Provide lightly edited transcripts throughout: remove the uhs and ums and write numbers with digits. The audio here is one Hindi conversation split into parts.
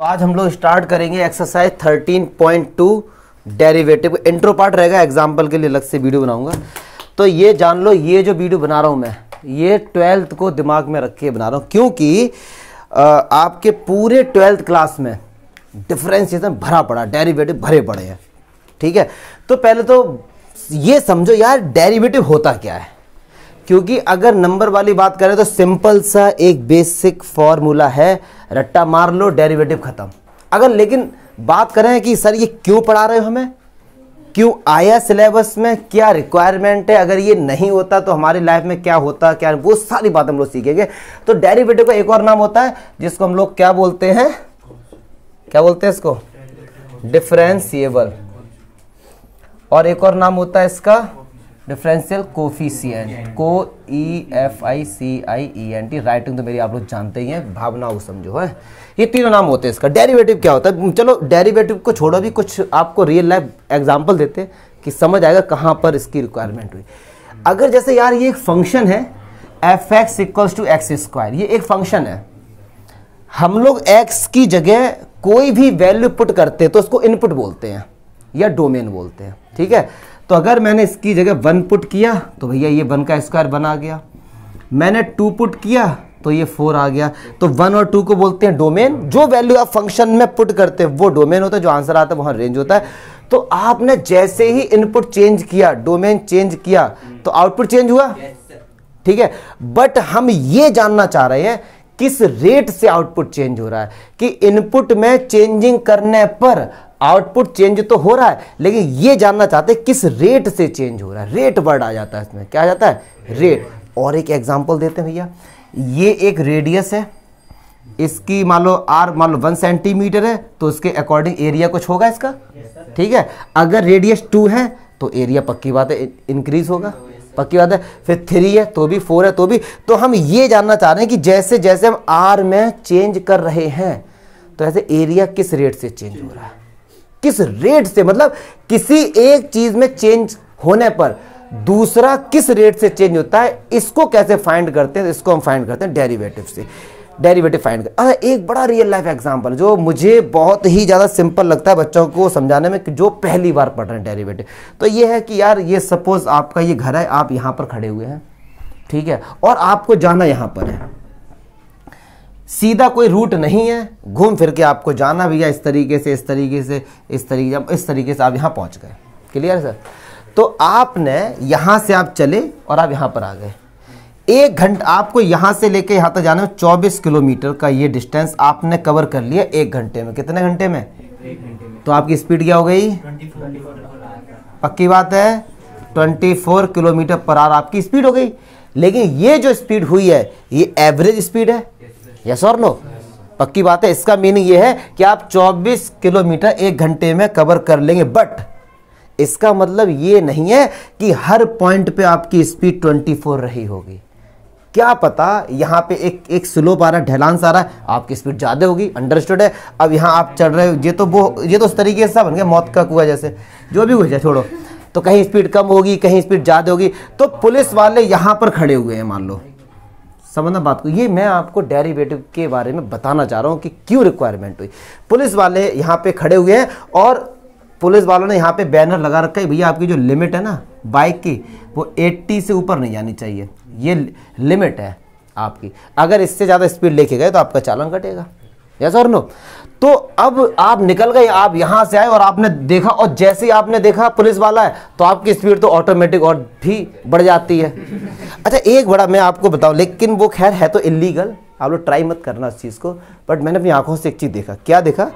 आज हम लोग स्टार्ट करेंगे एक्सरसाइज 13.2 डेरिवेटिव। इंट्रो पार्ट रहेगा, एग्जाम्पल के लिए अलग से वीडियो बनाऊंगा। तो ये जान लो, ये जो वीडियो बना रहा हूँ मैं, ये 12th को दिमाग में रख के बना रहा हूँ, क्योंकि आपके पूरे 12th क्लास में डिफरेंशिएशन भरा पड़ा, डेरिवेटिव भरे पड़े हैं। ठीक है, तो पहले तो ये समझो यार डेरिवेटिव होता क्या है, क्योंकि अगर नंबर वाली बात करें तो सिंपल सा एक बेसिक फॉर्मूला है, रट्टा मार लो डेरिवेटिव खत्म। अगर लेकिन बात करें कि सर ये क्यों पढ़ा रहे हो, हमें क्यों आया सिलेबस में, क्या रिक्वायरमेंट है, अगर ये नहीं होता तो हमारी लाइफ में क्या होता, क्या, वो सारी बात हम लोग सीखेंगे। तो डेरिवेटिव का एक और नाम होता है जिसको हम लोग क्या बोलते हैं, क्या बोलते हैं इसको, डिफरेंशिएबल। और एक और नाम होता है इसका डिफरेंशियल कोफिशिएंट, कोEFICIENT। राइटिंग तो मेरी आप लोग जानते ही हैं, भावना वो समझो है। ये तीनों नाम होते हैं इसका। डेरिवेटिव क्या होता है, चलो डेरिवेटिव को छोड़ो, भी कुछ आपको रियल लाइफ एग्जांपल देते हैं कि समझ आएगा कहाँ पर इसकी रिक्वायरमेंट हुई। अगर जैसे यार ये एक फंक्शन है fx = x², ये एक फंक्शन है, हम लोग x की जगह कोई भी वैल्यू पुट करते हैं तो उसको इनपुट बोलते हैं या डोमेन बोलते हैं। ठीक है, तो अगर मैंने इसकी जगह 1 पुट किया तो भैया ये 1 का स्क्वायर बना गया, मैंने 2 पुट किया तो ये 4 आ गया। तो 1 और 2 को बोलते हैं डोमेन। जो वैल्यू आप फंक्शन में पुट करते हैं वो डोमेन होता है, जो आंसर आता है वहां रेंज होता है। तो आपने जैसे ही इनपुट चेंज किया, डोमेन चेंज किया, तो आउटपुट चेंज हुआ। ठीक है, बट हम ये जानना चाह रहे हैं किस रेट से आउटपुट चेंज हो रहा है, कि इनपुट में चेंजिंग करने पर आउटपुट चेंज तो हो रहा है, लेकिन ये जानना चाहते हैं किस रेट से चेंज हो रहा है। रेट वर्ड आ जाता है इसमें, क्या आ जाता है, रेट। और एक एग्जांपल देते हैं भैया, ये एक रेडियस है, इसकी मान लो r मान लो 1 सेंटीमीटर है, तो उसके अकॉर्डिंग एरिया कुछ होगा इसका। ठीक है, अगर रेडियस 2 है तो एरिया पक्की बात है इंक्रीज होगा, पक्की बात है। फिर 3 है तो भी, 4 है तो भी। तो हम ये जानना चाह रहे हैं कि जैसे जैसे हम r में चेंज कर रहे हैं तो ऐसे एरिया किस रेट से चेंज हो रहा है, किस रेट से, मतलब किसी एक चीज में चेंज होने पर दूसरा किस रेट से चेंज होता है, इसको कैसे फाइंड करते हैं, इसको हम फाइंड करते हैं डेरिवेटिव से। डेरिवेटिव फाइंड कर, एक बड़ा रियल लाइफ एग्जांपल जो मुझे बहुत ही ज्यादा सिंपल लगता है बच्चों को समझाने में, जो पहली बार पढ़ रहे हैं डेरिवेटिव। तो ये है कि यार ये सपोज आपका ये घर है, आप यहां पर खड़े हुए हैं, ठीक है, और आपको जाना यहां पर है, सीधा कोई रूट नहीं है, घूम फिर के आपको जाना भैया इस तरीके से, इस तरीके से, इस तरीके से आप यहां पहुंच गए। Clear sir? तो आपने यहां से आप चले और आप यहां पर आ गए, 1 घंटा आपको यहां से लेके यहां तक जाने में 24 किलोमीटर का ये डिस्टेंस आपने कवर कर लिया 1 घंटे में। कितने घंटे में? 1 घंटे में। तो आपकी स्पीड क्या हो गई? 24। पक्की बात है, 24 किलोमीटर पर आवर आपकी स्पीड हो गई। लेकिन ये जो स्पीड हुई है ये एवरेज स्पीड है, यस और नो? पक्की बात है। इसका मीनिंग ये है कि आप 24 किलोमीटर 1 घंटे में कवर कर लेंगे, बट इसका मतलब ये नहीं है कि हर पॉइंट पे आपकी स्पीड 24 रही होगी। क्या पता यहां पे एक स्लोप आ रहा है, ढलान आ रहा है, आपकी स्पीड ज्यादा होगी, अंडरस्टूड है। अब यहां आप चढ़ रहे हो, ये तो उस तरीके से बन गया मौत का कुआं जैसे, जो भी हो जाए छोड़ो। तो कहीं स्पीड कम होगी, कहीं स्पीड ज्यादा होगी। तो पुलिस वाले यहां पर खड़े हुए हैं, मान लो, समझना बात को। ये मैं आपको डेरिवेटिव के बारे में बताना चाह रहा हूं कि क्यों रिक्वायरमेंट हुई। पुलिस वाले यहाँ पे खड़े हुए हैं और पुलिस वालों ने यहाँ पे बैनर लगा रखा है, भैया आपकी जो लिमिट है ना बाइक की, वो 80 से ऊपर नहीं जानी चाहिए, ये लिमिट है आपकी। अगर इससे ज़्यादा स्पीड लेके गए तो आपका चालान कटेगा, यस और नो? तो अब आप निकल गए, आप यहाँ से आए और आपने देखा, और जैसे ही आपने देखा पुलिस वाला है तो आपकी स्पीड तो ऑटोमेटिक और भी बढ़ जाती है। अच्छा, एक बड़ा मैं आपको बताऊं, लेकिन वो खैर है तो इलीगल, आप लोग ट्राई मत करना इस चीज़ को, बट मैंने अपनी आंखों से एक चीज़ देखा। क्या देखा?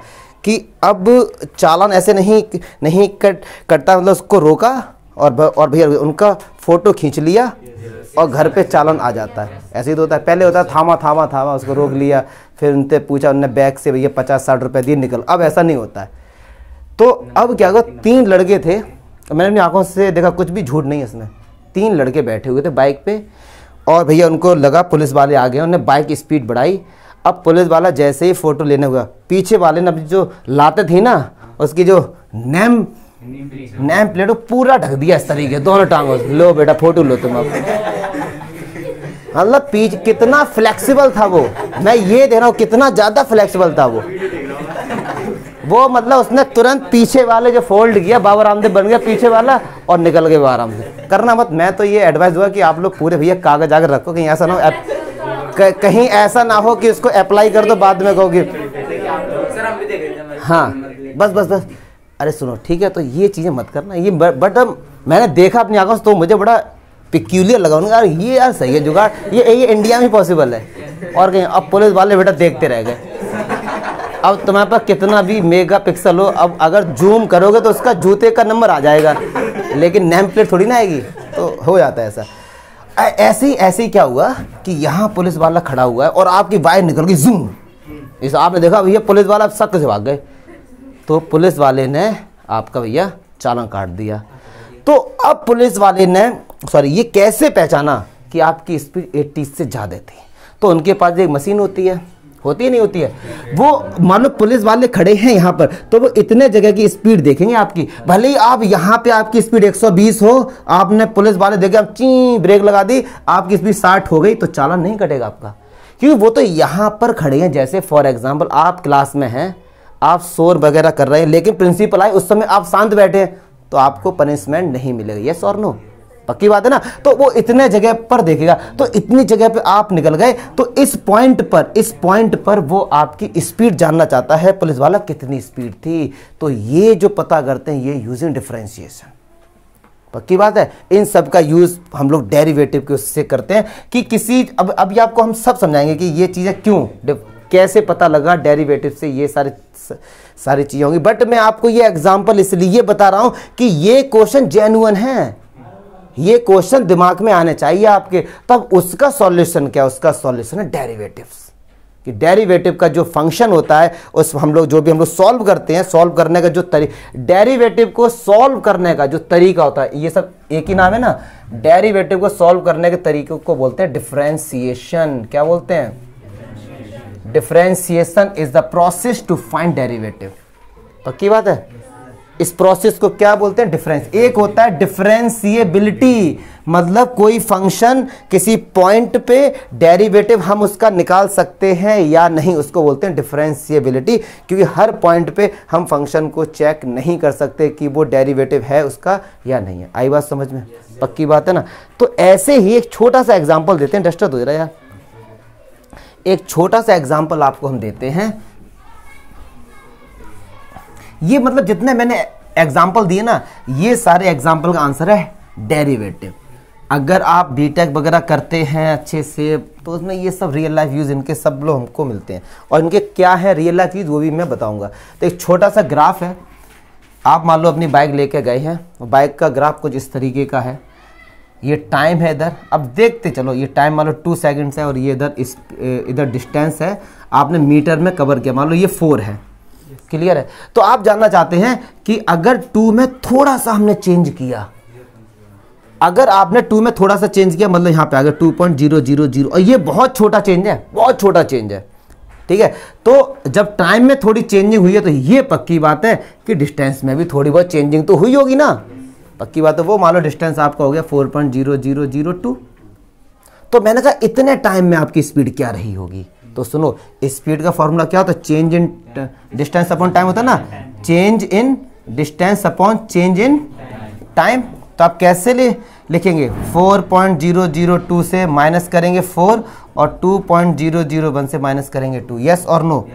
कि अब चालान ऐसे नहीं कटता, मतलब उसको रोका और भैया उनका फोटो खींच लिया और घर पे चालान आ जाता है। ऐसे ही तो होता है। पहले होता है थामा, उसको रोक लिया, फिर उनसे पूछा, उनने बैग से भैया 50-60 रुपये दिए, निकल। अब ऐसा नहीं होता है। तो अब क्या हुआ, 3 लड़के थे, मैंने अपनी आंखों से देखा, कुछ भी झूठ नहीं है इसमें। 3 लड़के बैठे हुए थे बाइक पे, और भैया उनको लगा पुलिस वाले आ गए, उन्होंने बाइक की स्पीड बढ़ाई। अब पुलिस वाला जैसे ही फोटो लेने हुआ, पीछे वाले ने जो लाते थी ना, उसकी जो नेम प्लेट पूरा ढक दिया इस तरीके, दोनों टांगों से, लो बेटा फोटो लो तुम। अब मतलब कितना फ्लेक्सिबल था वो, मैं ये दे रहा हूँ, कितना ज्यादा फ्लेक्सिबल था वो। वो मतलब उसने तुरंत पीछे वाले जो फोल्ड किया, बाबा रामदेव बन गया पीछे वाला और निकल गए आराम से। करना मत। मैं तो ये एडवाइस दूंगा कि आप लोग पूरे भैया कागज आकर रखो, कहीं ऐसा ना हो कहीं ऐसा ना हो कि उसको अप्लाई कर दो बाद में कहोगे हाँ बस बस बस। अरे सुनो ठीक है, तो ये चीज़ें मत करना ये। बट मैंने देखा अपनी आंखों से तो मुझे बड़ा पिक्यूलियर लगा उनका, यार ये यार सही है जुगाड़, ये इंडिया में पॉसिबल है और कहीं। अब पुलिस वाले बेटा देखते रह गए। अब तुम्हारे पास कितना भी मेगा पिक्सल हो, अब अगर जूम करोगे तो उसका जूते का नंबर आ जाएगा, लेकिन नेम प्लेट थोड़ी ना आएगी। तो हो जाता है ऐसा। ऐसे ही क्या हुआ कि यहाँ पुलिस वाला खड़ा हुआ है और आपकी वायर निकल गई जूम। इस आपने देखा भैया पुलिस वाला सख्त से भाग गए, तो पुलिस वाले ने आपका भैया चालान काट दिया। तो अब पुलिस वाले ने ये कैसे पहचाना कि आपकी स्पीड 80 से ज़्यादा थी? तो उनके पास एक मशीन होती है नहीं होती है, वो मान लो पुलिस वाले खड़े हैं यहाँ पर, तो वो इतने जगह की स्पीड देखेंगे आपकी। भले ही आप यहाँ पे आपकी स्पीड 120 हो, आपने पुलिस वाले देखे आप ची ब्रेक लगा दी, आपकी स्पीड 60 हो गई, तो चालान नहीं कटेगा आपका, क्योंकि वो तो यहाँ पर खड़े हैं। जैसे फॉर एग्जाम्पल आप क्लास में हैं, आप शोर वगैरह कर रहे हैं, लेकिन प्रिंसिपल आए उस समय आप शांत बैठे हैं, तो आपको पनिशमेंट नहीं मिलेगा। यस और नो? पक्की बात है ना? तो वो इतने जगह पर देखेगा, तो इतनी जगह पे आप निकल गए, तो इस पॉइंट पर वो आपकी स्पीड जानना चाहता है पुलिस वाला कितनी स्पीड थी। तो ये जो पता करते हैं ये यूजिंग डिफरेंशिएशन। पक्की बात है। इन सब का यूज हम लोग डेरिवेटिव के उससे करते हैं कि किसी अब आपको हम सब समझाएंगे कि ये चीजें क्यों कैसे पता लगा डेरिवेटिव से, ये सारी चीजें होंगी। बट मैं आपको ये एग्जांपल इसलिए बता रहा हूं कि ये क्वेश्चन जेन्युइन है, ये क्वेश्चन दिमाग में आने चाहिए आपके। तब उसका सॉल्यूशन क्या? उसका सॉल्यूशन है डेरिवेटिव्स। कि डेरिवेटिव का जो फंक्शन होता है उस हम लोग सॉल्व करते हैं, सॉल्व करने का जो डेरिवेटिव को सॉल्व करने का जो तरीका होता है, ये सब एक ही नाम है ना। डेरिवेटिव को सॉल्व करने के तरीके को बोलते हैं डिफरेंशिएशन। क्या बोलते हैं? Differentiation is the process to find derivative. पक्की बात है। इस प्रोसेस को क्या बोलते हैं? डिफरेंस। एक होता है डिफरेंशिएबिलिटी, मतलब कोई फंक्शन किसी पॉइंट पे डेरिवेटिव हम उसका निकाल सकते हैं या नहीं, उसको बोलते हैं डिफरेंशिएबिलिटी। क्योंकि हर पॉइंट पे हम फंक्शन को चेक नहीं कर सकते कि वो डेरिवेटिव है उसका या नहीं है। आई बात समझ में? पक्की बात है ना। तो ऐसे ही एक छोटा सा एग्जाम्पल देते हैं। डस्टर हो रहा है यार। एक छोटा सा एग्जाम्पल आपको हम देते हैं। ये मतलब जितने मैंने एग्जाम्पल दिए ना, ये सारे एग्जाम्पल का आंसर है डेरिवेटिव। अगर आप बीटेक वगैरह करते हैं अच्छे से, तो उसमें ये सब रियल लाइफ यूज इनके सब लोग हमको मिलते हैं, और इनके क्या है रियल लाइफ यूज वो भी मैं बताऊंगा। तो एक छोटा सा ग्राफ है। आप मान लो अपनी बाइक लेके गए हैं, बाइक का ग्राफ कुछ इस तरीके का है। ये टाइम है इधर, अब देखते चलो। ये टाइम मान लो 2 सेकेंड्स है, और ये इधर डिस्टेंस है, आपने मीटर में कवर किया, मान लो ये 4 है। क्लियर है? तो आप जानना चाहते हैं कि अगर 2 में थोड़ा सा हमने चेंज किया, अगर आपने 2 में थोड़ा सा चेंज किया, मतलब यहां पे आ गया 2.000, और ये बहुत छोटा चेंज है, बहुत छोटा चेंज है। ठीक है? तो जब टाइम में थोड़ी चेंजिंग हुई है, तो ये पक्की बात है कि डिस्टेंस में भी थोड़ी बहुत चेंजिंग तो हुई होगी ना। पक्की बात है। वो मान लो डिस्टेंस आपका हो गया 4.0002। तो मैंने कहा इतने टाइम में आपकी स्पीड क्या रही होगी? तो सुनो, स्पीड का फॉर्मूला क्या होता है? Change in distance upon time होता है ना। Change in distance upon change in time. तो आप कैसे लिखेंगे? 4.002 से माइनस करेंगे 4, और 2.001 से माइनस करेंगे 2। यस और नो?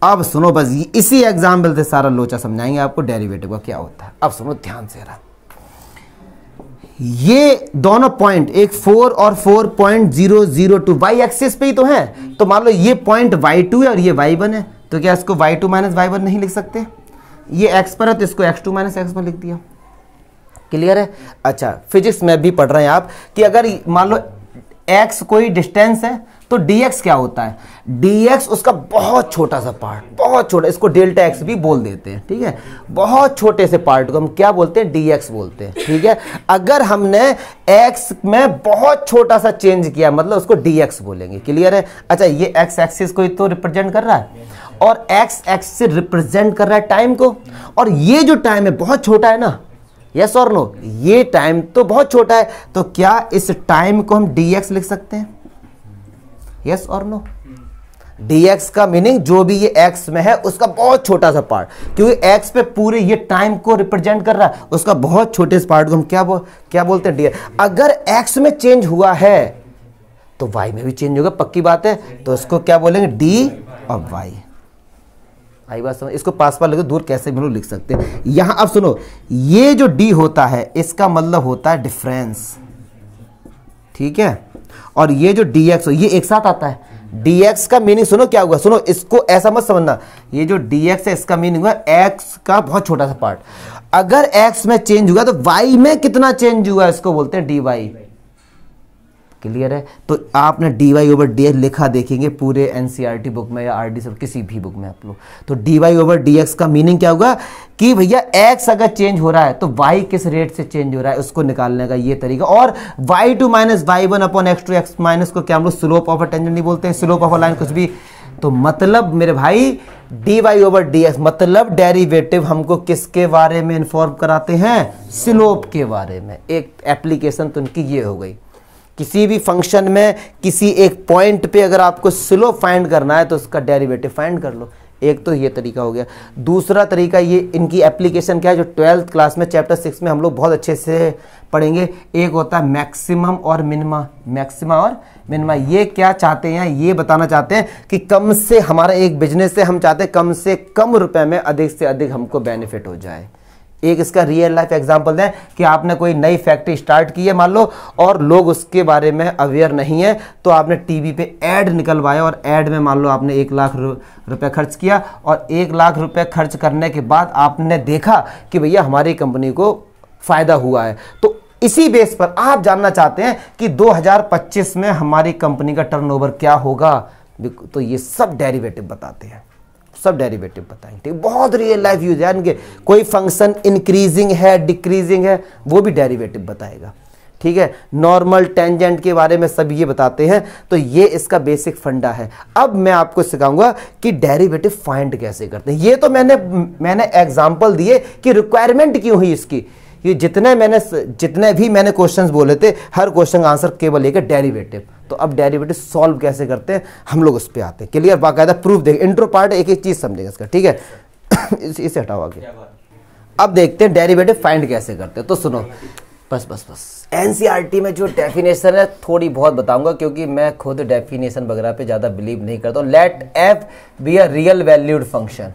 अब सुनो, बस इसी एग्जाम्पल से सारा लोचा समझाएंगे आपको डेरिवेटिव का क्या होता है। अब सुनो ध्यान से रहा। ये दोनों पॉइंट, एक 4 और 4.002 वाई एक्सिस पे ही तो है। तो मान लो ये पॉइंट y2 है और ये y1 है, तो क्या इसको y2 माइनस y1 नहीं लिख सकते? ये x पर है तो इसको x2 माइनस x1 लिख दिया। क्लियर है? अच्छा, फिजिक्स में भी पढ़ रहे हैं आप कि अगर मान लो x कोई डिस्टेंस है, तो dx क्या होता है? dx उसका बहुत छोटा सा पार्ट, बहुत छोटा, इसको डेल्टा x भी बोल देते हैं। ठीक है? बहुत छोटे से पार्ट को हम क्या बोलते हैं? dx बोलते हैं। ठीक है? अगर हमने x में बहुत छोटा सा चेंज किया, मतलब उसको dx बोलेंगे। क्लियर है? अच्छा, ये x एक्सिस को तो रिप्रेजेंट कर रहा है, और x एक्सिस रिप्रेजेंट कर रहा है टाइम को, और ये जो टाइम है बहुत छोटा है ना। यस और नो? ये टाइम तो बहुत छोटा है, तो क्या इस टाइम को हम dx लिख सकते हैं? यस और नो? dx का मीनिंग जो भी ये x में है उसका बहुत छोटा सा पार्ट, क्योंकि x पे पूरे ये टाइम को रिप्रेजेंट कर रहा है, उसका बहुत छोटे से पार्ट को हम क्या बोलते हैं dx। अगर x में चेंज हुआ है तो y में भी चेंज होगा, पक्की बात है, तो इसको क्या बोलेंगे d और y। आई बात समझ? इसको पास लेके दूर कैसे भी लोग लिख सकते हैं। यहां अब सुनो, ये जो d होता है इसका मतलब होता है डिफरेंस, ठीक है, और ये जो dx हो ये एक साथ आता है। dx का मीनिंग सुनो क्या हुआ, सुनो इसको ऐसा मत समझना, ये जो dx है इसका मीनिंग हुआ x का बहुत छोटा सा पार्ट। अगर x में चेंज हुआ तो y में कितना चेंज हुआ इसको बोलते हैं dy। क्लियर है? तो आपने dy ओवर dx लिखा देखेंगे पूरे एनसीईआरटी बुक में या आरडी सब किसी भी बुक में आप लोग, तो dy ओवर dx का मीनिंग क्या होगा कि भैया x अगर चेंज हो रहा है तो y किस रेट से चेंज हो रहा है उसको निकालने का ये तरीका। और y2 minus y1 upon x2 x minus को क्या हम लोग स्लोप ऑफ अ टेंजेंट नहीं बोलते हैं, स्लोप ऑफ अ लाइन कुछ भी। तो मतलब मेरे भाई dy ओवर dx मतलब डेरिवेटिव हमको किसके बारे में इन्फॉर्म कराते हैं, स्लोप के बारे में। एक एप्लीकेशन तो उनकी ये हो गई, किसी भी फंक्शन में किसी एक पॉइंट पे अगर आपको स्लोप फाइंड करना है तो उसका डेरिवेटिव फाइंड कर लो। एक तो ये तरीका हो गया। दूसरा तरीका ये इनकी एप्लीकेशन क्या है जो 12th क्लास में चैप्टर 6 में हम लोग बहुत अच्छे से पढ़ेंगे। एक होता है मैक्सिमम और मिनिमा, मैक्सिमा और मिनिमा। ये क्या चाहते हैं, ये बताना चाहते हैं कि कम से हमारा एक बिजनेस से हम चाहते हैं कम से कम रुपए में अधिक से अधिक हमको बेनिफिट हो जाए। एक इसका रियल लाइफ एग्जांपल दें कि आपने कोई नई फैक्ट्री स्टार्ट की है मान लो, और लोग उसके बारे में अवेयर नहीं है, तो आपने टीवी पे ऐड निकलवाया और ऐड में मान लो आपने 1 लाख रुपए खर्च किया, और 1 लाख रुपए खर्च करने के बाद आपने देखा कि भैया हमारी कंपनी को फायदा हुआ है। तो इसी बेस पर आप जानना चाहते हैं कि 2025 में हमारी कंपनी का टर्नओवर क्या होगा, तो ये सब डेरिवेटिव बताते हैं, सब डेरिवेटिव बताएंगे। ठीक, बहुत रियल लाइफ यूज है इनके। कोई फंक्शन इंक्रीजिंग है डिक्रीजिंग है वो भी डेरिवेटिव बताएगा। ठीक है, नॉर्मल टेंजेंट के बारे में सब ये बताते हैं। तो ये इसका बेसिक फंडा है। अब मैं आपको सिखाऊंगा कि डेरिवेटिव फाइंड कैसे करते हैं। ये तो मैंने एग्जांपल दिए कि रिक्वायरमेंट क्यों हुई इसकी। ये जितने भी मैंने क्वेश्चंस बोले थे हर क्वेश्चन का आंसर केवल एक है डेरिवेटिव। तो अब डेरिवेटिव सॉल्व कैसे करते हैं हम लोग उस पर आते हैं। क्लियर, बाकायदा प्रूफ देखें, इंट्रो पार्ट एक एक चीज समझेंगे इसका। ठीक है इसे हटाओ आगे। अब देखते हैं डेरिवेटिव फाइंड कैसे करते हैं। तो सुनो, बस एनसीईआरटी में जो डेफिनेशन है थोड़ी बहुत बताऊंगा, क्योंकि मैं खुद डेफिनेशन वगैरह पे ज्यादा बिलीव नहीं करता हूं। Let F be a real valued function,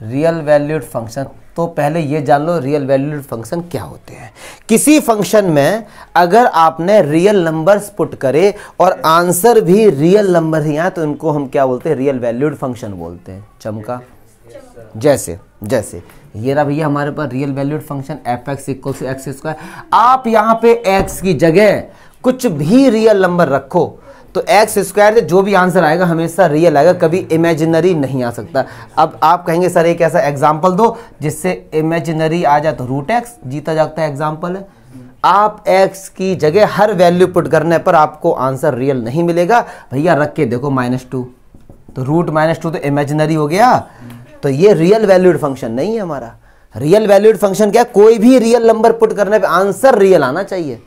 real valued function. तो पहले ये जान लो रियल वैल्यूड फंक्शन क्या होते हैं। किसी फंक्शन में अगर आपने रियल नंबर्स पुट करे और आंसर भी रियल नंबर ही आए तो इनको हम क्या बोलते हैं, रियल वैल्यूड फंक्शन बोलते हैं। चमका, जैसे ये रहा भैया हमारे पास real valued function f x equal to x square. आप यहाँ पे एक्स की जगह कुछ भी रियल नंबर रखो तो एक्स स्क्वायर से जो भी आंसर आएगा हमेशा रियल आएगा, कभी इमेजिनरी नहीं आ सकता। अब आप कहेंगे सर एक ऐसा एग्जांपल दो जिससे इमेजिनरी आ जाए, तो रूट एक्स जीता जाता है एग्जांपल है। आप एक्स की जगह हर वैल्यू पुट करने पर आपको आंसर रियल नहीं मिलेगा। भैया रख के देखो -2, तो रूट -2 तो इमेजिनरी हो गया। तो ये रियल वैल्यूड फंक्शन नहीं है हमारा। रियल वैल्यूड फंक्शन क्या, कोई भी रियल नंबर पुट करने पे आंसर रियल आना चाहिए।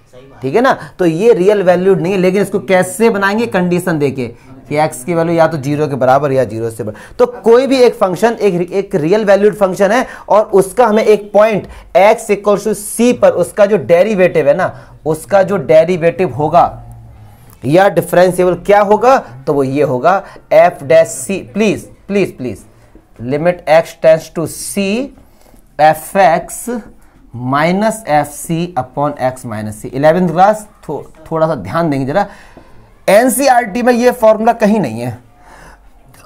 ठीक है ना, तो ये रियल वैल्यूड नहीं है। लेकिन इसको कैसे बनाएंगे, कंडीशन देके कि x की वैल्यू या तो 0 के बराबर या 0 से बराबर। तो कोई भी एक फंक्शन एक रियल वैल्यूड फंक्शन है और उसका हमें एक point x equal to c पर उसका जो डेरिवेटिव है ना, उसका जो डेरिवेटिव होगा या डिफरेंशिएबल क्या होगा, तो वो ये होगा f dash c। Please limit x tends to c fx minus F C upon X minus C. 11th class थोड़ा सा ध्यान देंगे जरा, एनसीईआरटी में ये फॉर्मूला कहीं नहीं है।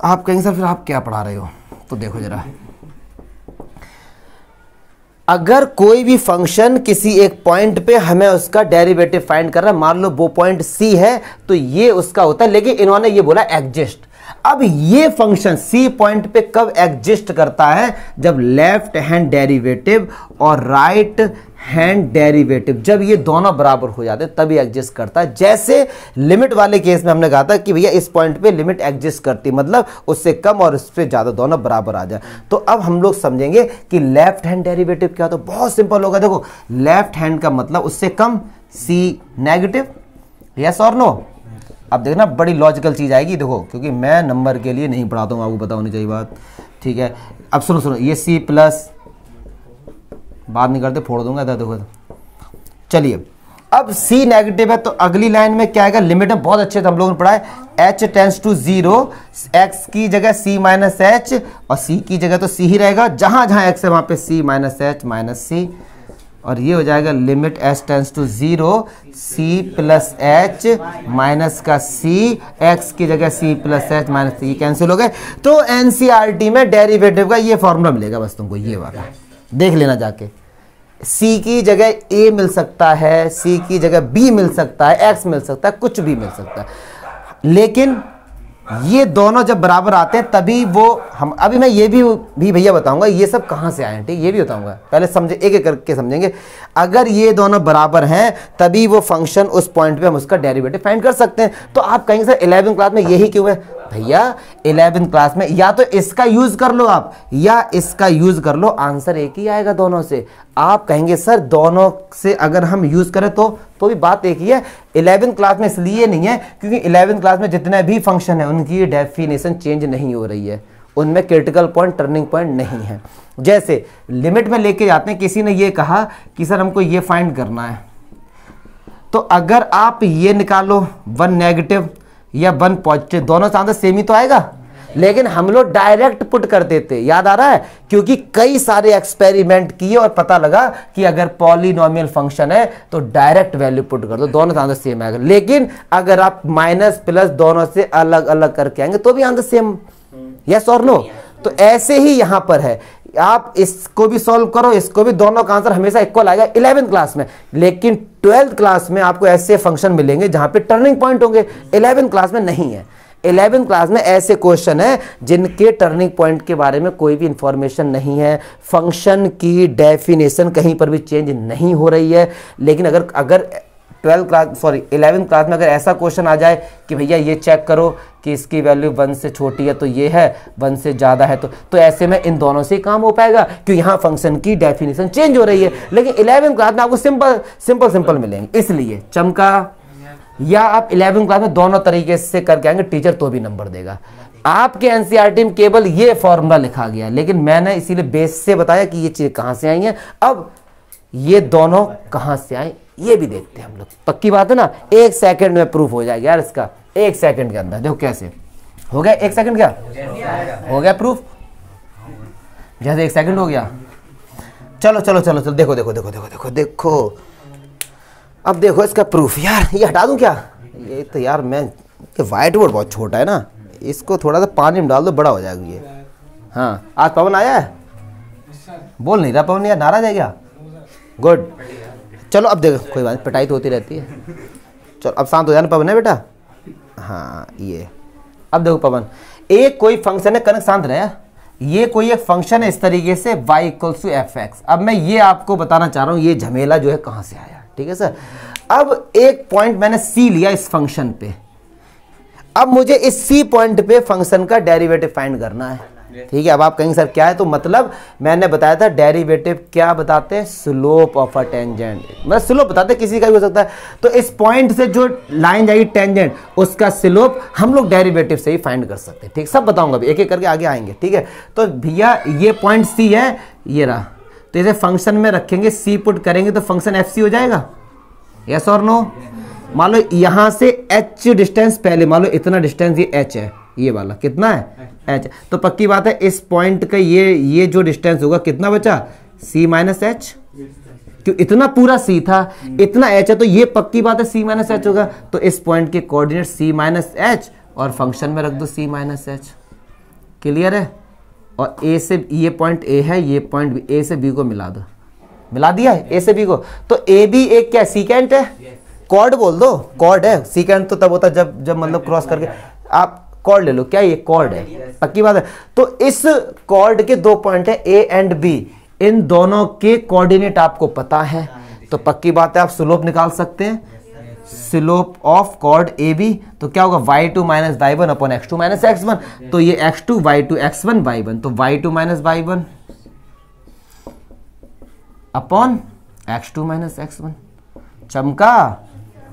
आप कहेंगे सर फिर आप क्या पढ़ा रहे हो, तो देखो जरा, अगर कोई भी फंक्शन किसी एक पॉइंट पे हमें उसका डेरिवेटिव फाइंड करना, मान लो वो पॉइंट सी है तो ये उसका होता है, लेकिन इन्होंने ये बोला एग्जिस्ट। अब ये फंक्शन सी पॉइंट पे कब एग्जिस्ट करता है, जब लेफ्ट हैंड डेरिवेटिव और राइट हैंड डेरिवेटिव जब ये दोनों बराबर हो जाते हैं तभी एग्जिस्ट करता है। जैसे लिमिट वाले केस में हमने कहा था कि भैया इस पॉइंट पे लिमिट एग्जिस्ट करती, मतलब उससे कम और उससे ज्यादा दोनों बराबर आ जाए। तो अब हम लोग समझेंगे कि लेफ्ट हैंड डेरिवेटिव क्या होता है। बहुत सिंपल होगा, देखो लेफ्ट हैंड का मतलब उससे कम, सी नेगेटिव, यस और नो। अब देखना बड़ी लॉजिकल चीज़ आएगी, देखो क्योंकि मैं नंबर के लिए नहीं पढ़ाता हूँ, आपको पता होनी चाहिए बात, ठीक है। अब सुनो सुनो, ये सी प्लस, बात नहीं करते फोड़ दूंगा इधर, देखो चलिए। अब C नेगेटिव है तो अगली लाइन में क्या आएगा, लिमिट में बहुत अच्छे से हम लोगों ने पढ़ा है, h टेंड्स टू 0, x की जगह C माइनस एच और C की जगह तो C ही रहेगा, जहां जहां x है वहां पे C minus H minus C, और ये हो जाएगा limit h tends to 0, C plus H minus का C, x की जगह C plus H minus C cancel हो गए। तो NCERT में डेरिवेटिव का ये फॉर्मूला मिलेगा, बस तुमको ये वाला देख लेना जाके। C की जगह A मिल सकता है, C की जगह B मिल सकता है, X मिल सकता है, कुछ भी मिल सकता है, लेकिन ये दोनों जब बराबर आते हैं तभी वो हम, अभी मैं ये भी भैया बताऊंगा ये सब कहाँ से आए हैं, ठीक, ये भी बताऊंगा, पहले समझे, एक एक करके समझेंगे। अगर ये दोनों बराबर हैं तभी वो फंक्शन उस पॉइंट पे हम उसका डेरिवेटिव फाइंड कर सकते हैं। तो आप कहेंगे सर 11वीं क्लास में यही क्यों है, भैया 11वीं क्लास में या तो इसका यूज कर लो आप या इसका यूज कर लो, आंसर एक ही आएगा दोनों से। आप कहेंगे सर दोनों से अगर हम यूज करें तो भी बात एक ही है। 11वीं क्लास में इसलिए नहीं है क्योंकि 11वीं क्लास में जितने भी फंक्शन है उनकी डेफिनेशन चेंज नहीं हो रही है, उनमें क्रिटिकल पॉइंट टर्निंग पॉइंट नहीं है। जैसे लिमिट में लेके जाते हैं, किसी ने ये कहा कि सर हमको ये फाइंड करना है, तो अगर आप ये निकालो 1 नेगेटिव या 1 पॉजिटिव, दोनों से आंसर सेम ही तो आएगा, लेकिन हम लोग डायरेक्ट पुट कर देते, याद आ रहा है, क्योंकि कई सारे एक्सपेरिमेंट किए और पता लगा कि अगर पॉलिनोमियल फंक्शन है तो डायरेक्ट वैल्यू पुट कर दो, दोनों से आंसर सेम आएगा। लेकिन अगर आप माइनस प्लस दोनों से अलग अलग करके आएंगे तो भी आंसर सेम, यस और नो। तो ऐसे ही यहां पर है, आप इसको भी सॉल्व करो, इसको भी, दोनों का आंसर हमेशा इक्वल आएगा 11वीं क्लास में। लेकिन 12th क्लास में आपको ऐसे फंक्शन मिलेंगे जहां पे टर्निंग पॉइंट होंगे, 11वीं क्लास में नहीं है। 11वीं क्लास में ऐसे क्वेश्चन है जिनके टर्निंग पॉइंट के बारे में कोई भी इंफॉर्मेशन नहीं है, फंक्शन की डेफिनेशन कहीं पर भी चेंज नहीं हो रही है। लेकिन अगर 11वीं क्लास में अगर ऐसा क्वेश्चन आ जाए कि भैया ये चेक करो कि इसकी वैल्यू 1 से छोटी है तो ये है, 1 से ज़्यादा है तो ऐसे में इन दोनों से ही काम हो पाएगा क्योंकि यहाँ फंक्शन की डेफिनेशन चेंज हो रही है। लेकिन 11वीं क्लास में आपको सिंपल मिलेंगे, इसलिए चमका, या आप 11वीं क्लास में दोनों तरीके से करके आएंगे, टीचर तो भी नंबर देगा। आपके एनसीईआरटी में केवल ये फॉर्मूला लिखा गया, लेकिन मैंने इसीलिए बेस से बताया कि ये चीज़ कहाँ से आई है। अब ये दोनों कहाँ से आए ये भी देखते हैं हम लोग, पक्की बात है ना, 1 सेकंड में प्रूफ हो जाएगा यार इसका, 1 सेकंड के अंदर। देखो कैसे हो गया, 1 सेकंड क्या हो गया प्रूफ, जैसे 1 सेकंड हो गया। चलो चलो चलो चलो, देखो देखो देखो देखो देखो देखो, अब देखो इसका प्रूफ। यार ये हटा दूं क्या, ये तो यार मैं, ये व्हाइट बोर्ड बहुत छोटा है ना, इसको थोड़ा सा पानी में डाल दो, बड़ा हो जाएगा ये। हाँ आज पवन आया है, बोल नहीं रहा पवन, यार नाराज है क्या, गुड। चलो अब देखो, कोई बात, पिटाई तो होती रहती है। चलो अब शांत हो जाना पवन है बेटा। हाँ ये अब देखो पवन, एक कोई फंक्शन है, कनक शांत रहे, ये कोई एक फंक्शन है इस तरीके से y इक्वल्स टू fx। अब मैं ये आपको बताना चाह रहा हूँ ये झमेला जो है कहाँ से आया, ठीक है सर। अब एक पॉइंट मैंने c लिया इस फंक्शन पे, अब मुझे इस c पॉइंट पे फंक्शन का डेरिवेटिव फाइंड करना है, ठीक है। अब आप कहेंगे सर क्या है, तो मतलब मैंने बताया था डेरिवेटिव क्या बताते हैं, स्लोप ऑफ अ टेंजेंट, मतलब स्लोप बताते हैं, किसी का भी हो सकता है। तो इस पॉइंट से जो लाइन जाएगी टेंजेंट, उसका स्लोप हम लोग डेरिवेटिव से ही फाइंड कर सकते हैं, ठीक। सब बताऊंगा अभी, एक एक करके आगे आएंगे, ठीक है। तो भैया ये पॉइंट सी है, ये रहा, तो इसे फंक्शन में रखेंगे, सी पुट करेंगे तो फंक्शन एफ सी हो जाएगा, यस और नो। मान लो यहां से h डिस्टेंस, पहले मान लो इतना डिस्टेंस ये h है, ये वाला कितना है h, तो पक्की बात है इस पॉइंट का ये जो डिस्टेंस होगा कितना बचा, c माइनस एच, क्यों इतना पूरा c था, इतना h है, तो ये पक्की बात है c माइनस एच होगा। तो इस पॉइंट के कोऑर्डिनेट c माइनस एच और फंक्शन में रख दो c माइनस एच, क्लियर है। और a से, ये पॉइंट a है, ये पॉइंट a से b को मिला दो, मिला दिया है a से b को, तो a भी एक क्या सीकेंट है, कॉर्ड बोल दो, कॉर्ड है। सीकेंट तो तब होता जब जब मतलब क्रॉस करके, आप कॉर्ड ले लो, क्या ये कॉर्ड है, पक्की बात है। तो इस कॉर्ड के 2 पॉइंट है a एंड b, इन दोनों के कोऑर्डिनेट आपको पता है, तो पक्की बात है आप स्लोप निकाल सकते हैं, slope of chord A B. तो क्या होगा, y2 minus y1 upon x2 minus x1, तो ये x2 y2 x1 y1, तो y2 minus y1 upon x2 minus x1। चमका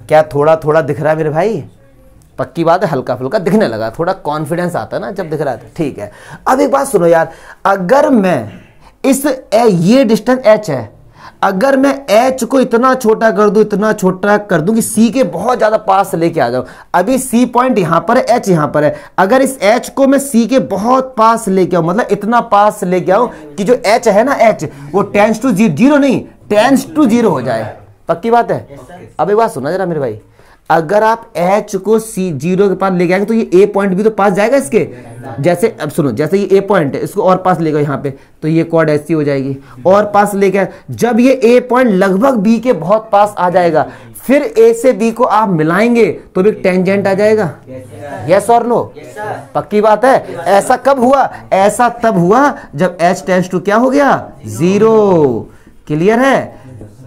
क्या, थोड़ा थोड़ा दिख रहा है मेरे भाई, पक्की बात है, हल्का फुल्का दिखने लगा, थोड़ा कॉन्फिडेंस आता है ना जब दिख रहा है। ठीक है, अब एक बात सुनो यार, अगर मैं ये डिस्टेंस h है, अगर मैं h को इतना छोटा कर दूं, इतना छोटा कर दूं कि c के बहुत ज्यादा पास लेके आ जाऊं, अभी c पॉइंट यहां पर है, h यहां पर है, अगर इस h को मैं c के बहुत पास लेके आऊं, मतलब इतना पास लेके आऊं कि जो h है ना, h वो टेंस टू जीरो नहीं, टेंस टू जीरो हो जाए। पक्की बात है। अब एक बात सुना जरा मेरे भाई, अगर आप h को c जीरो के पास लेके आएंगे तो ये a पॉइंट भी तो पास जाएगा इसके। जैसे अब सुनो, जैसे ये a पॉइंट है, इसको और पास लेगा यहाँ पे, तो ये कॉर्ड ऐसी हो जाएगी, और पास लेके जब ये a पॉइंट लगभग b के बहुत पास आ जाएगा, फिर a से b को आप मिलाएंगे तो भी टेंजेंट आ जाएगा। यस और नो? पक्की बात है। ऐसा कब हुआ? ऐसा तब हुआ जब h टेंड्स टू क्या हो गया? जीरो। क्लियर है?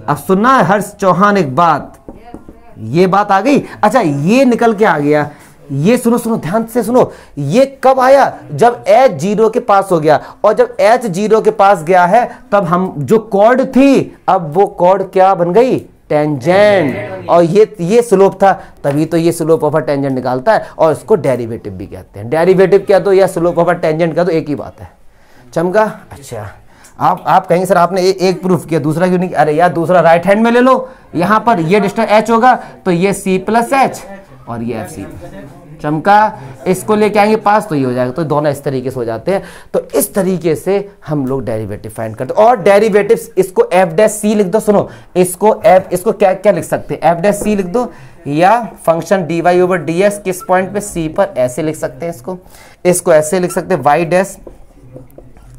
अब सुनना हर्ष चौहान एक बात, ये बात आ गई। अच्छा, ये निकल के आ गया, ये सुनो सुनो ध्यान से सुनो, ये कब आया? जब h जीरो के पास हो गया, और जब h जीरो के पास गया है तब हम जो कॉर्ड थी, अब वो कॉर्ड क्या बन गई? टेंजेंट। और ये स्लोप था, तभी तो ये स्लोप ऑफ अ टेंजेंट निकालता है, और इसको डेरिवेटिव भी कहते हैं। डेरिवेटिव क्या तो या स्लोप ऑफ अ टेंजेंट का तो एक ही बात है। चमका? अच्छा, आप कहेंगे सर आपने एक प्रूफ किया, दूसरा क्यों नहीं? अरे यार दूसरा राइट हैंड में ले लो, यहां पर ये डिस्टेंस h होगा तो ये c प्लस h और ये fc। चमका? इसको लेके आएंगे पास तो ये हो जाएगा, तो दोनों इस तरीके से हो जाते हैं। तो इस तरीके से हम लोग डेरिवेटिव फाइंड करते हैं। और डेरिवेटिव्स, इसको f डैश c लिख दो। सुनो, इसको क्या क्या लिख सकते हैं? f डैश c लिख दो, या फंक्शन dy ओवर ds किस पॉइंट पे? c पर, ऐसे लिख सकते हैं इसको ऐसे लिख सकते हैं, y डैश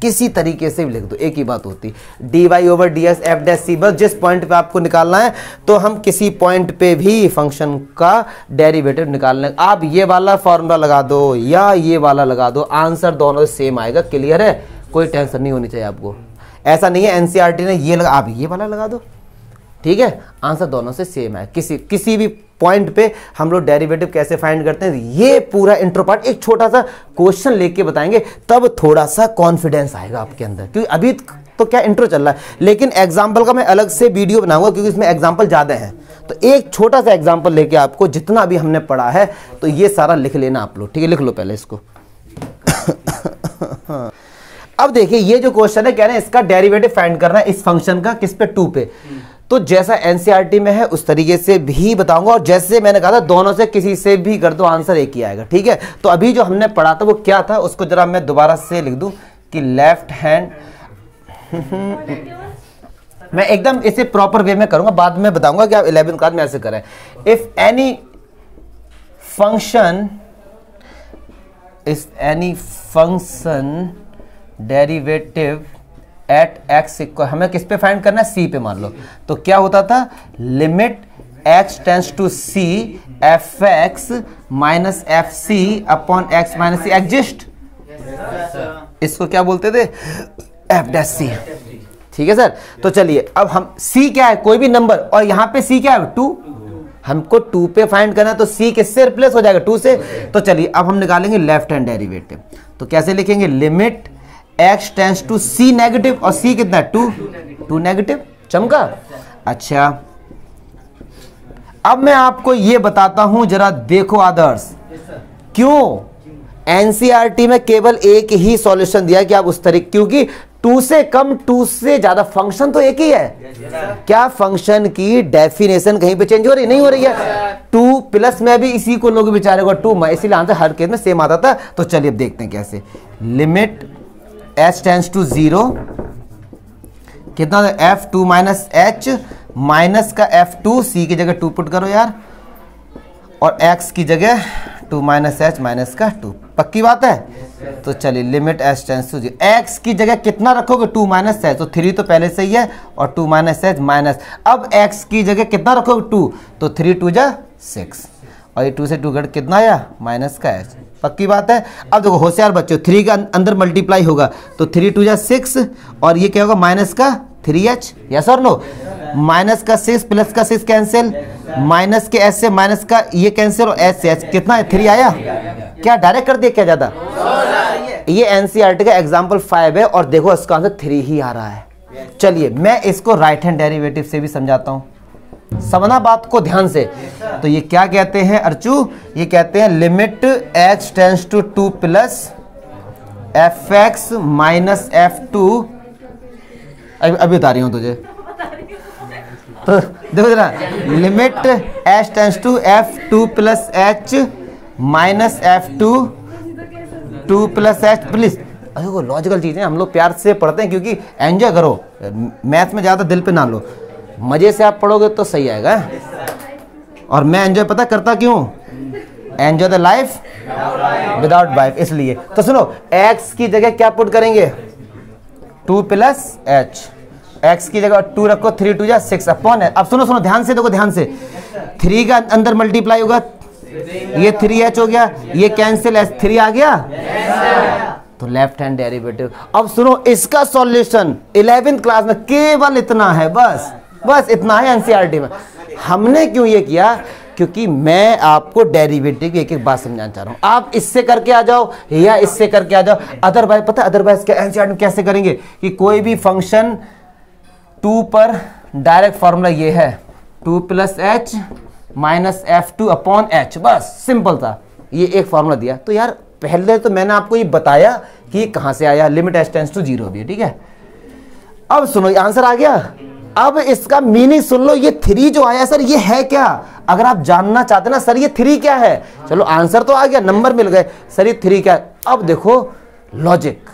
किसी तरीके से भी लिख दो, एक ही बात होती। dy over ds f dash c, बस जिस पॉइंट पे आपको निकालना है तो हम किसी पॉइंट पे भी फंक्शन का डेरिवेटिव निकालना है। आप ये वाला फॉर्मूला लगा दो या ये वाला लगा दो, आंसर दोनों सेम आएगा। क्लियर है? कोई टेंशन नहीं होनी चाहिए आपको। ऐसा नहीं है एनसीईआरटी ने ये लगा, आप ये वाला लगा दो, ठीक है, आंसर दोनों से सेम है। किसी भी पॉइंट पे हम लोग डेरिवेटिव कैसे फाइंड करते हैं, ये पूरा इंट्रो पार्ट एक छोटा सा क्वेश्चन लेके बताएंगे, तब थोड़ा सा कॉन्फिडेंस आएगा आपके अंदर, क्योंकि अभी तो क्या इंट्रो चल रहा है, लेकिन एग्जाम्पल का मैं अलग से वीडियो बनाऊंगा क्योंकि इसमें एग्जाम्पल ज्यादा है। तो एक छोटा सा एग्जाम्पल लेके आपको जितना भी हमने पढ़ा है तो ये सारा लिख लेना आप लोग, ठीक है? लिख लो पहले इसको। अब देखिए ये जो क्वेश्चन है, कह रहे हैं इसका डेरिवेटिव फाइंड करना है इस फंक्शन का, किस पे? 2 पे। तो जैसा एनसीईआरटी में है उस तरीके से भी बताऊंगा, और जैसे मैंने कहा था दोनों से किसी से भी कर दो आंसर एक ही आएगा, ठीक है? तो अभी जो हमने पढ़ा था वो क्या था, उसको जरा मैं दोबारा से लिख दूं कि लेफ्ट हैंड मैं एकदम इसे प्रॉपर वे में करूंगा, बाद में बताऊंगा कि आप 11th क्लास में ऐसे करें। If any function derivative eight x equal, हमें किस पे फाइंड करना है? c पे मान लो। तो क्या होता था? Limit x tends to c fx minus fc upon x minus c exist. इसको क्या बोलते थे? f dash c। ठीक है सर? तो चलिए अब हम c क्या है? कोई भी नंबर, और यहां पे c क्या है? 2। हमको 2 पे फाइंड करना है, तो c किससे रिप्लेस हो जाएगा? 2 से। तो चलिए अब हम निकालेंगे लेफ्ट हैंड डेरिवेटिव। तो कैसे लिखेंगे? Limit x tends to c negative, और c कितना है? 2 नेगेटिव। चमका? अच्छा, अब मैं आपको ये बताता हूं, जरा देखो आदर्श, क्यों एनसीईआरटी में केवल एक ही सॉल्यूशन दिया कि आप उस तरीके, क्योंकि 2 से कम 2 से ज्यादा फंक्शन तो एक ही है। क्या फंक्शन की डेफिनेशन कहीं पे चेंज हो रही? नहीं हो रही है। 2 प्लस में भी इसी को लोग बेचारे को 2, इसीलिए आंसर हर केस में सेम आता था। तो चलिए अब देखते हैं कैसे। लिमिट h टेंड्स टू 0, कितना? f2 माइनस h माइनस का f2, c की जगह 2 पुट करो यार, और x की जगह 2 माइनस h माइनस का 2। पक्की बात है? तो चलिए limit h tends to 0, x की जगह कितना रखोगे? 2 माइनस h, तो 3 तो पहले से ही है, और 2 माइनस h माइनस, अब x की जगह कितना रखोगे? 2, तो 3 2 जा 6, और ये 2 से 2 घट कितना आया? माइनस का h। पक्की बात है? अब देखो होशियार बच्चों, 3 का अंदर मल्टीप्लाई होगा तो 3 2 जा 6, और ये क्या होगा? माइनस का 3h। यस और नो? माइनस का 6 प्लस का 6 कैंसिल, माइनस के s से माइनस का ये कैंसिल, और s से h कितना है? 3 आया। क्या डायरेक्ट कर दिया क्या ज्यादा? ये एनसीईआरटी का एग्जाम्पल 5 है, और देखो इसका आंसर 3 ही आ रहा है। चलिए मैं इसको राइट हैंड डेरिवेटिव से भी समझाता हूं। समझना बात को ध्यान से। तो ये क्या कहते हैं अर्चू, ये कहते हैं limit x tends to 2 plus fx minus f2। अभी बता रही हूँ तुझे, तो देखो जरा, limit h tends to f2 plus h minus f2 2 plus h। Please देखो लॉजिकल चीजें हम लोग प्यार से पढ़ते हैं, क्योंकि एंजॉय करो, मैथ में ज़्यादा दिल पे ना लो, मजे से आप पढ़ोगे तो सही आएगा। और मैं एंजॉय पता करता क्यों, enjoy the life without wife, इसलिए। तो सुनो, x की जगह क्या पुट करेंगे, 2 प्लस h, x की जगह 2 रखो, 3 2 जा 6 अपॉन है। अब सुनो सुनो ध्यान से, देखो ध्यान से, 3 का अंदर मल्टीप्लाई होगा, ये 3h हो गया, ये कैंसिल, h3 आ गया, तो लेफ्ट हैंड डेरिवेटिव। अब सुनो, इसका सॉल्यूशन 11th क्लास में केवल इतना है, बस इतना है एनसीईआरटी में। हमने क्यों ये किया, क्योंकि मैं आपको डेरिवेटिव की एक एक बात समझाना चाह रहा हूं। आप इससे करके आ जाओ या इससे करके आ जाओ, अदरवाइज पता है अदरवाइज क्या एनसीईआरटी में कैसे करेंगे कि कोई भी फंक्शन 2 पर डायरेक्ट फॉर्मूला ये है 2 plus h minus f2 upon h, बस सिंपल था, ये एक फॉर्मूला दिया। तो यार पहले तो मैंने आपको ये बताया कि कहां से आया, लिमिट h टेंस टू 0 भी है, ठीक है। अब सुनो, ये आंसर आ गया। अब इसका मीनिंग सुन लो, ये 3 जो आया सर ये है क्या, अगर आप जानना चाहते ना सर ये 3 क्या है, चलो आंसर तो आ गया, नंबर मिल गए, सर ये 3 क्या है। अब देखो लॉजिक,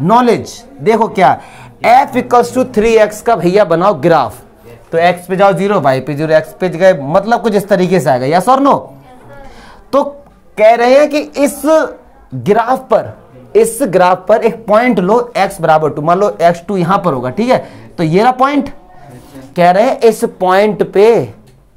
नॉलेज, देखो क्या, f इक्वल्स टू 3x का भैया बनाओ ग्राफ, तो x पे जाओ 0, y पे 0, x पे गए, मतलब कुछ इस तरीके से आएगा, यस और नो। तो कह रहे हैं कि इस ग्राफ पर एक पॉइंट लो x बराबर 2, मान लो x2 यहां पर होगा, ठीक है। तो ये रहा पॉइंट, कह रहे हैं इस पॉइंट पे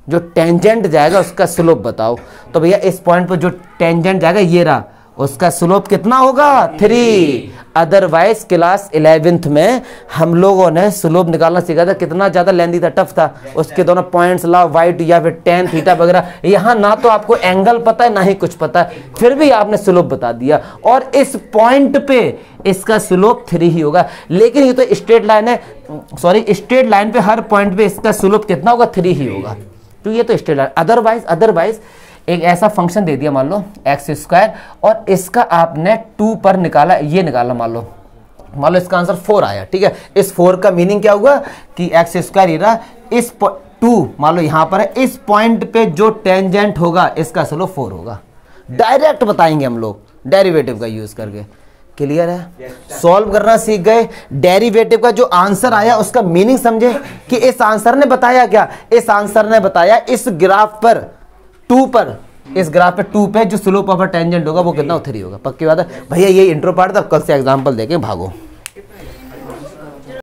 जो टेंजेंट जाएगा उसका स्लोप बताओ। तो भैया इस पॉइंट पे जो टेंजेंट जाएगा ये रहा, उसका स्लोप कितना होगा, 3। अदरवाइज क्लास 11th में हम लोगों ने स्लोप निकालना सीखा था, कितना ज्यादा लेंदी था, टफ था, उसके दोनों पॉइंट्स ला, वाइट या फिर टेन थीटा वगैरह। यहाँ ना तो आपको एंगल पता है ना ही कुछ पता है, फिर भी आपने स्लोप बता दिया, और इस पॉइंट पे इसका स्लोप 3 ही होगा। लेकिन ये तो स्ट्रेट लाइन है, सॉरी स्ट्रेट लाइन पे हर पॉइंट पे इसका स्लोप कितना होगा, 3 ही होगा, तो ये तो स्ट्रेट लाइन। अदरवाइज एक ऐसा फंक्शन दे दिया मान लो x², और इसका आपने 2 पर निकाला, ये निकाला मान लो इसका आंसर 4 आया, ठीक है। इस 4 का मीनिंग क्या हुआ कि x² ये रहा, इस 2 मान लो यहां पर है, इस पॉइंट पे जो टेंजेंट होगा इसका स्लोप 4 होगा। डायरेक्ट बताएंगे हम लोग डेरिवेटिव का यूज करके, क्लियर है। सॉल्व करना सीख गए, डेरिवेटिव का जो आंसर आया उसका मीनिंग समझे कि इस आंसर ने बताया क्या, इस आंसर ने बताया इस ग्राफ पर 2 पर, इस ग्राफ पे 2 पे जो स्लोप ऑफ टेंजेंट होगा वो कितना, 3 होगा। पक्की बात है भैया, ये इंट्रो पार्ट था, कल से एग्जांपल देके भागो।